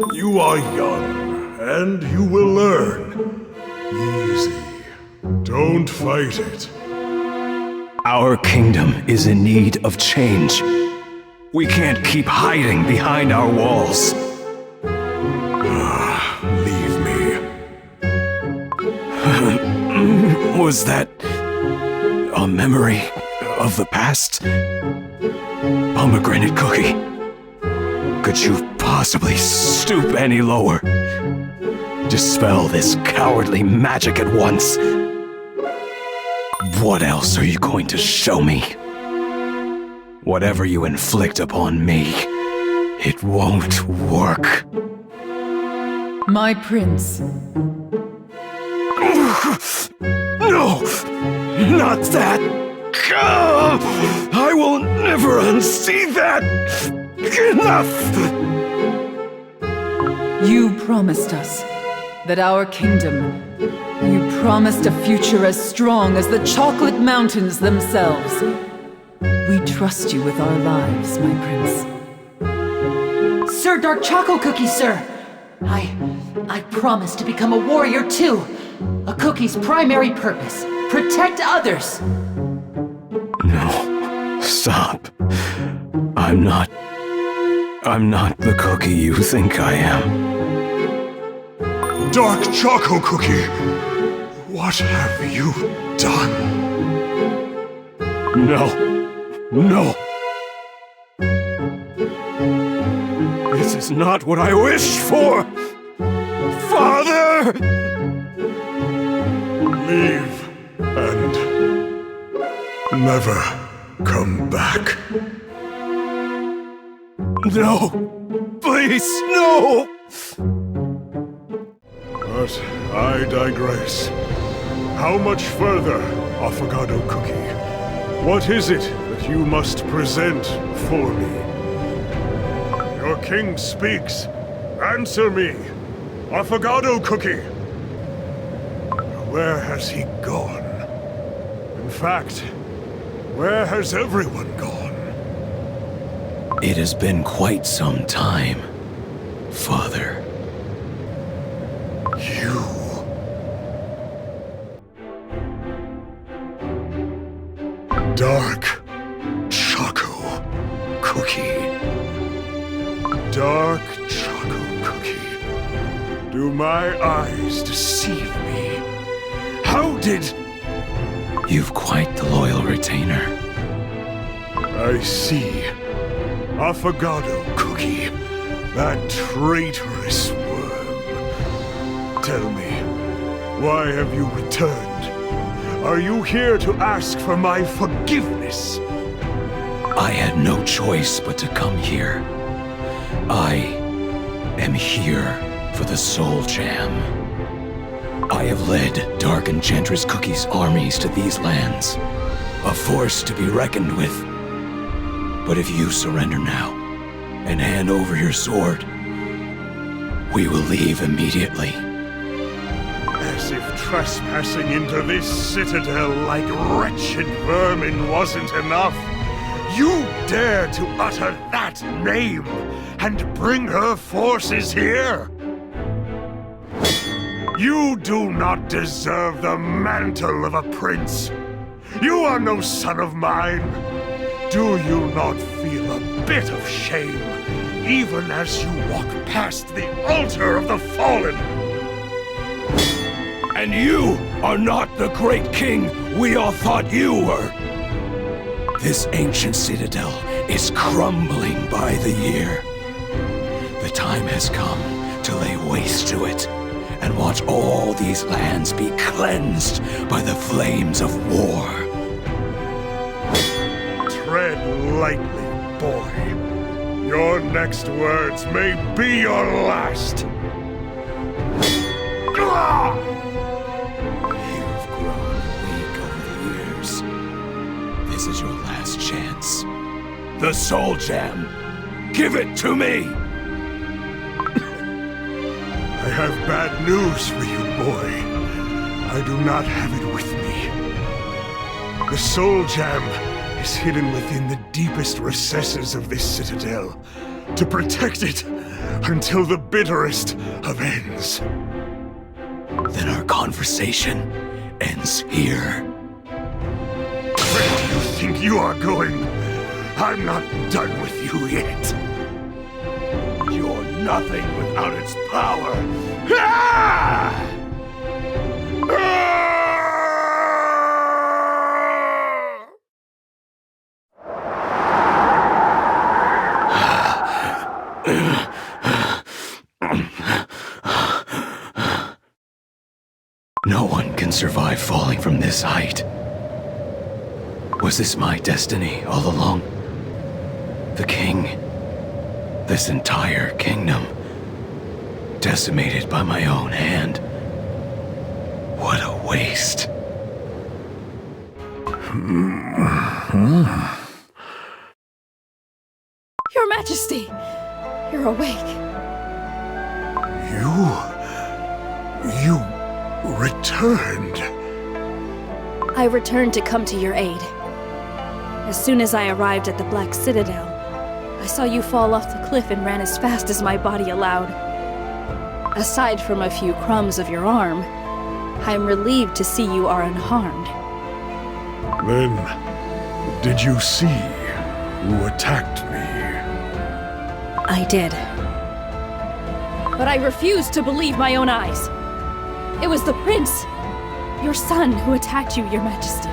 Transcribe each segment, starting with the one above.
You are young, and you will learn. Easy. Don't fight it. Our kingdom is in need of change. We can't keep hiding behind our walls. Leave me. Was that a memory of the past? Pomegranate cookie. Could you possibly stoop any lower? Dispel this cowardly magic at once. What else are you going to show me? Whatever you inflict upon me, it won't work. My prince. No! Not that! I will never unsee that! Enough! You promised us that our kingdom. You promised a future as strong as the chocolate mountains themselves. We trust you with our lives, my prince. Sir Dark Choco Cookie, sir! I promise to become a warrior too. A cookie's primary purpose, protect others. No, stop. I'm not the cookie you think I am. Dark Choco Cookie! What have you done? No. No. This is not what I wished for! Father! Leave and never come back. No! Please, no! But I digress. How much further, Affogato Cookie? What is it that you must present for me? Your king speaks. Answer me, Affogato Cookie. Where has he gone? In fact, where has everyone gone? It has been quite some time, Father. You... Dark Choco Cookie. Dark Choco Cookie. Do my eyes deceive me? How did... You've quite the loyal retainer. I see. Affogato Cookie. That traitorous worm. Tell me, why have you returned? Are you here to ask for my forgiveness? I had no choice but to come here. I am here for the Soul Jam. I have led Dark Enchantress Cookie's armies to these lands, a force to be reckoned with. But if you surrender now and hand over your sword, we will leave immediately. As if trespassing into this citadel like wretched vermin wasn't enough, you dare to utter that name and bring her forces here? You do not deserve the mantle of a prince. You are no son of mine. Do you not feel a bit of shame, even as you walk past the altar of the fallen? And you are not the great king we all thought you were. This ancient citadel is crumbling by the year. The time has come to lay waste to it and watch all these lands be cleansed by the flames of war. Tread lightly, boy. Your next words may be your last. You've grown weak over the years. This is your last chance. The Soul Jam. Give it to me! I have bad news for you, boy. I do not have it with me. The Soul Jam is hidden within the deepest recesses of this citadel. To protect it, until the bitterest of ends. Then our conversation ends here. Where do you think you are going? I'm not done with you yet. You're nothing without its power. Ah! Ah! No one can survive falling from this height. Was this my destiny all along? The king, this entire kingdom, decimated by my own hand. What a waste. Your Majesty! You're awake. You returned. I returned to come to your aid. As soon as I arrived at the Black Citadel, I saw you fall off the cliff and ran as fast as my body allowed. Aside from a few crumbs of your arm, I'm relieved to see you are unharmed. Then, did you see who attacked me? I did. But I refused to believe my own eyes. It was the prince, your son, who attacked you, Your Majesty.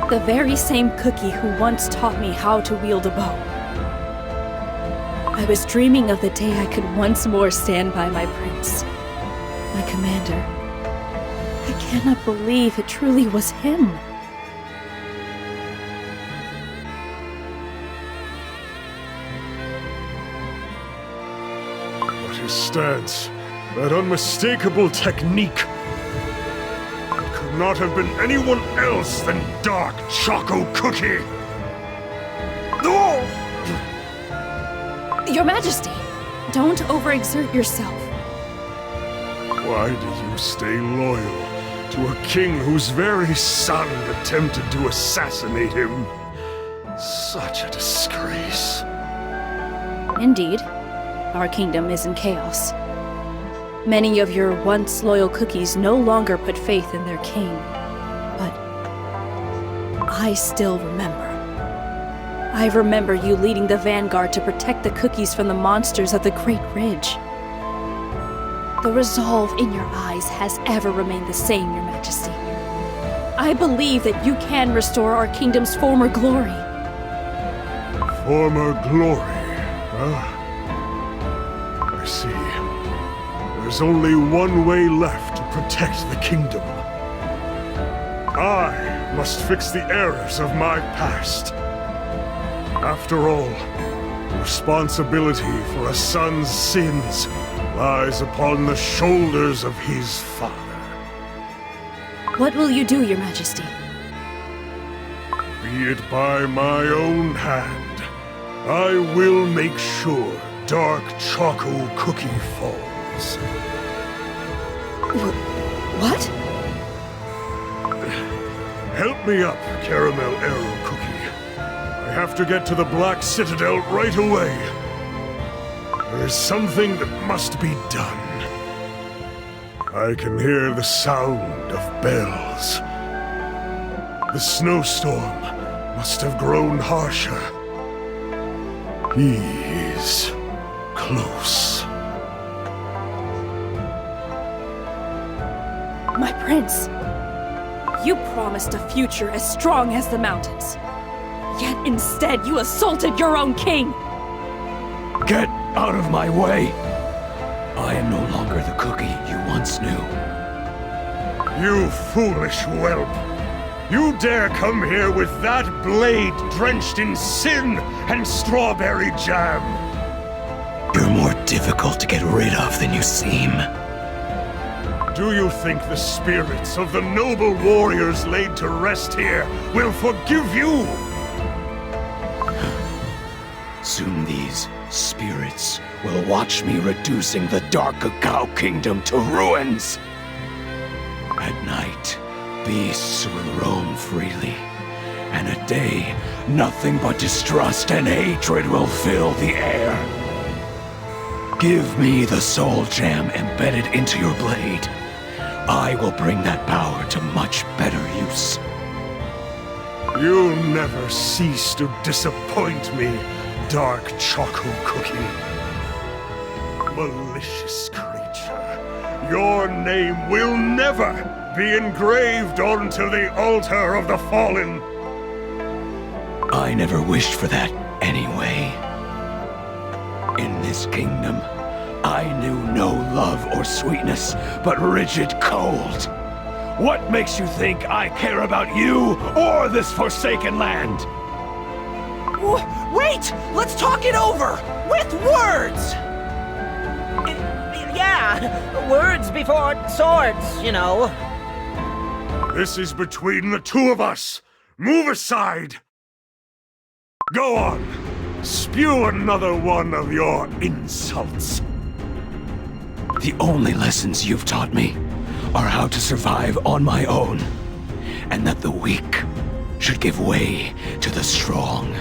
The very same cookie who once taught me how to wield a bow. I was dreaming of the day I could once more stand by my prince, my commander. I cannot believe it truly was him. But his stance, that unmistakable technique, it could not have been anyone else than Dark Choco Cookie. Oh! Your Majesty, don't overexert yourself. Why do you stay loyal to a king whose very son attempted to assassinate him? Such a disgrace. Indeed, our kingdom is in chaos. Many of your once loyal cookies no longer put faith in their king. But I still remember. I remember you leading the vanguard to protect the cookies from the monsters of the Great Ridge. The resolve in your eyes has ever remained the same, Your Majesty. I believe that you can restore our kingdom's former glory. Former glory, huh? I see. There's only one way left to protect the kingdom. I must fix the errors of my past. After all, responsibility for a son's sins lies upon the shoulders of his father. What will you do, Your Majesty? Be it by my own hand, I will make sure Dark Choco Cookie falls. What? Help me up, Caramel Arrow Cookie. I have to get to the Black Citadel right away. There is something that must be done. I can hear the sound of bells. The snowstorm must have grown harsher. He is close. My prince, you promised a future as strong as the mountains. Yet instead you assaulted your own king! Get out of my way! I am no longer the cookie you once knew. You foolish whelp! You dare come here with that blade drenched in sin and strawberry jam! You're more difficult to get rid of than you seem. Do you think the spirits of the noble warriors laid to rest here will forgive you? Soon these spirits will watch me reducing the Dark Cacao Kingdom to ruins. At night, beasts will roam freely, and at day, nothing but distrust and hatred will fill the air. Give me the soul gem embedded into your blade. I will bring that power to much better use. You never cease to disappoint me, Dark Choco Cookie. Malicious creature, your name will never be engraved onto the altar of the fallen. I never wished for that anyway. In this kingdom, I knew no love or sweetness, but rigid cold. What makes you think I care about you or this forsaken land? Wait! Let's talk it over! With words! Yeah, words before swords, you know. This is between the two of us. Move aside. Go on. Spew another one of your insults. The only lessons you've taught me are how to survive on my own, and that the weak should give way to the strong.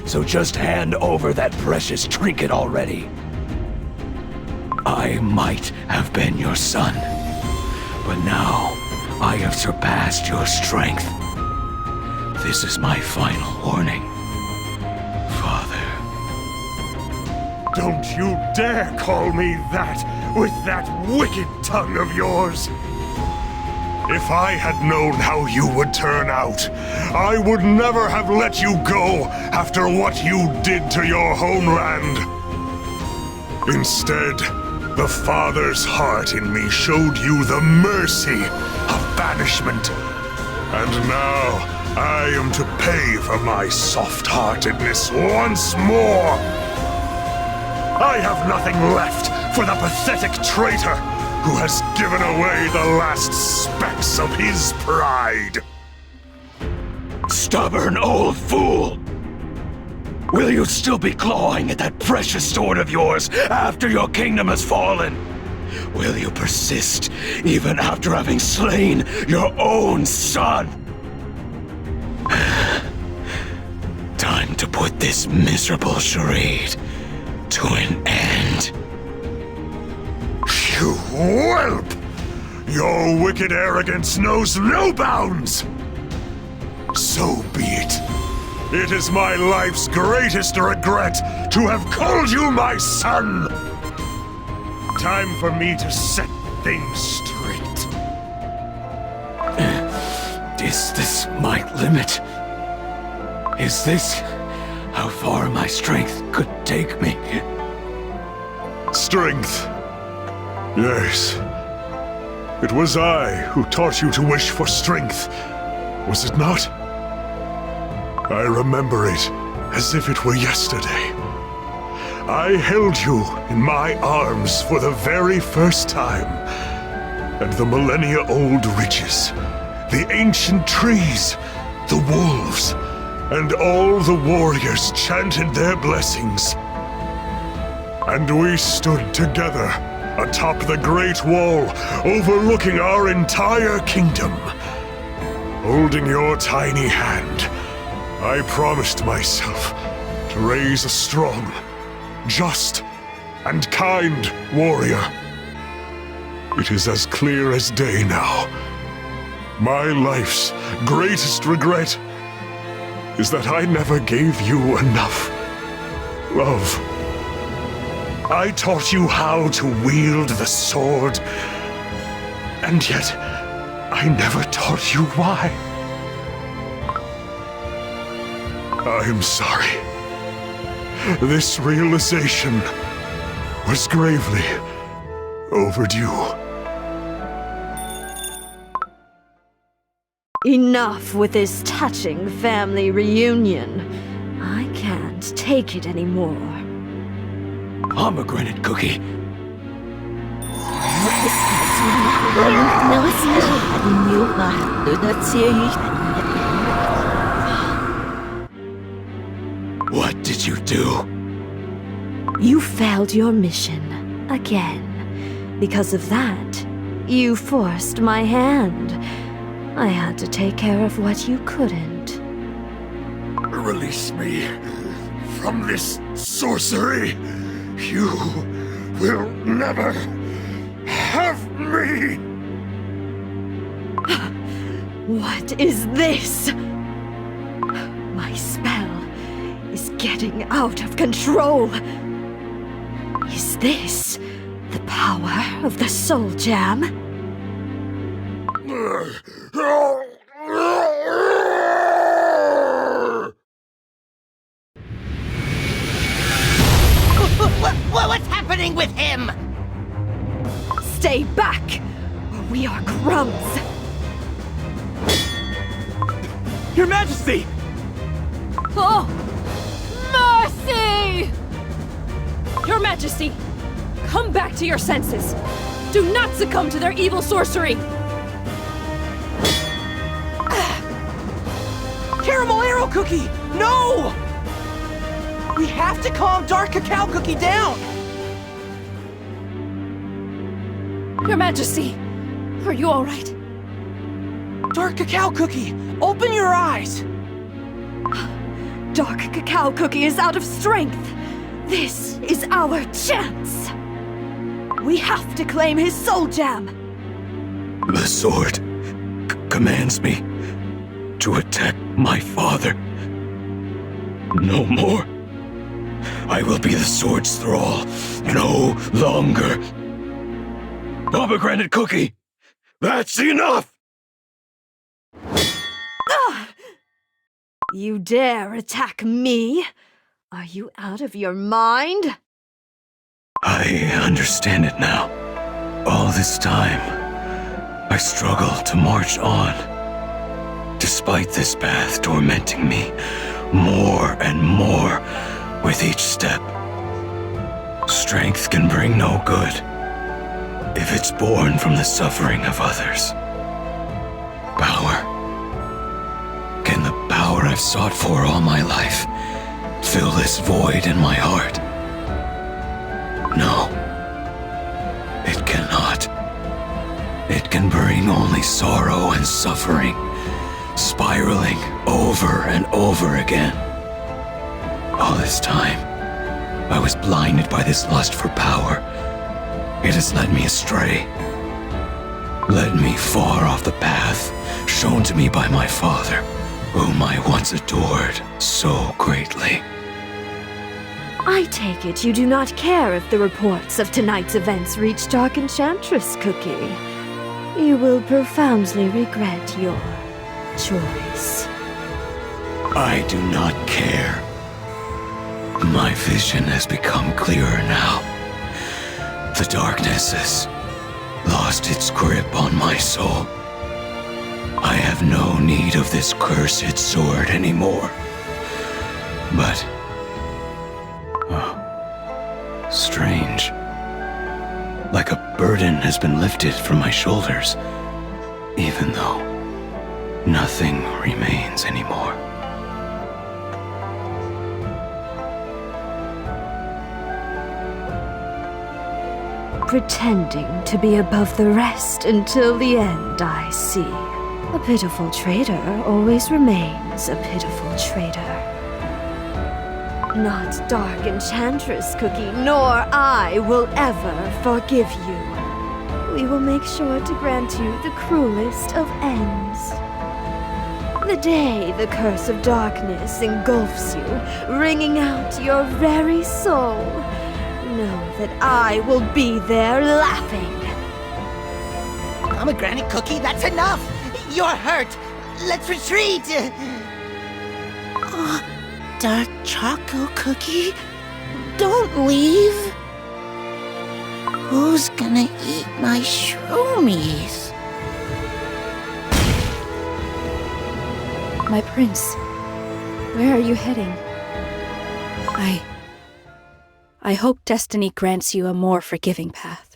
So just hand over that precious trinket already. I might have been your son, but now I have surpassed your strength. This is my final warning, Father. Don't you dare call me that with that wicked tongue of yours. If I had known how you would turn out, I would never have let you go after what you did to your homeland. Instead, the Father's heart in me showed you the mercy of banishment. And now, I am to pay for my soft-heartedness once more. I have nothing left for the pathetic traitor who has given away the last specks of his pride. Stubborn old fool! Will you still be clawing at that precious sword of yours after your kingdom has fallen? Will you persist even after having slain your own son? Time to put this miserable charade to an end. You whelp! Your wicked arrogance knows no bounds! So be it. It is my life's greatest regret to have called you my son! Time for me to set things straight. Is this my limit? Is this how far my strength could take me? Strength. Yes. It was I who taught you to wish for strength, was it not? I remember it as if it were yesterday. I held you in my arms for the very first time, and the millennia-old ridges, the ancient trees, the wolves, and all the warriors chanted their blessings. And we stood together atop the Great Wall, overlooking our entire kingdom. Holding your tiny hand, I promised myself to raise a strong, just, and kind warrior. It is as clear as day now. My life's greatest regret is that I never gave you enough love. I taught you how to wield the sword, and yet I never taught you why. I'm sorry. This realization was gravely overdue. Enough with this touching family reunion. I can't take it anymore. Pomegranate cookie. What did you do? You failed your mission again. Because of that, you forced my hand. I had to take care of what you couldn't. Release me from this sorcery. You will never have me! What is this? My spell is getting out of control. Is this the power of the Soul Gem? What's happening with him? Stay back, or we are crumbs. Your Majesty! Oh! Mercy! Your Majesty, come back to your senses. Do not succumb to their evil sorcery. Caramel Arrow Cookie! No! We have to calm Dark Cacao Cookie down! Your Majesty, are you all right? Dark Cacao Cookie, open your eyes! Dark Cacao Cookie is out of strength. This is our chance. We have to claim his Soul Gem. The sword commands me to attack my father. No more. I will be the sword's thrall. No longer. Pomegranate Cookie! That's enough! You dare attack me? Are you out of your mind? I understand it now. All this time, I struggled to march on. Despite this path tormenting me more and more with each step. Strength can bring no good if it's born from the suffering of others. Power. Can the power I've sought for all my life fill this void in my heart? No. It cannot. It can bring only sorrow and suffering, spiraling over and over again. All this time, I was blinded by this lust for power. It has led me astray. Led me far off the path shown to me by my father, whom I once adored so greatly. I take it you do not care if the reports of tonight's events reach Dark Enchantress Cookie. You will profoundly regret your choice. I do not care. My vision has become clearer now. The darkness has lost its grip on my soul. I have no need of this cursed sword anymore. But... oh, strange. Like a burden has been lifted from my shoulders, even though nothing remains anymore. Pretending to be above the rest until the end, I see. A pitiful traitor always remains a pitiful traitor. Not Dark Enchantress Cookie, nor I will ever forgive you. We will make sure to grant you the cruelest of ends. The day the curse of darkness engulfs you, wringing out your very soul, know that I will be there laughing. Pomegranate Cookie, that's enough! You're hurt! Let's retreat! Oh, Dark Choco Cookie? Don't leave! Who's gonna eat my shroomies? My prince, where are you heading? I hope destiny grants you a more forgiving path.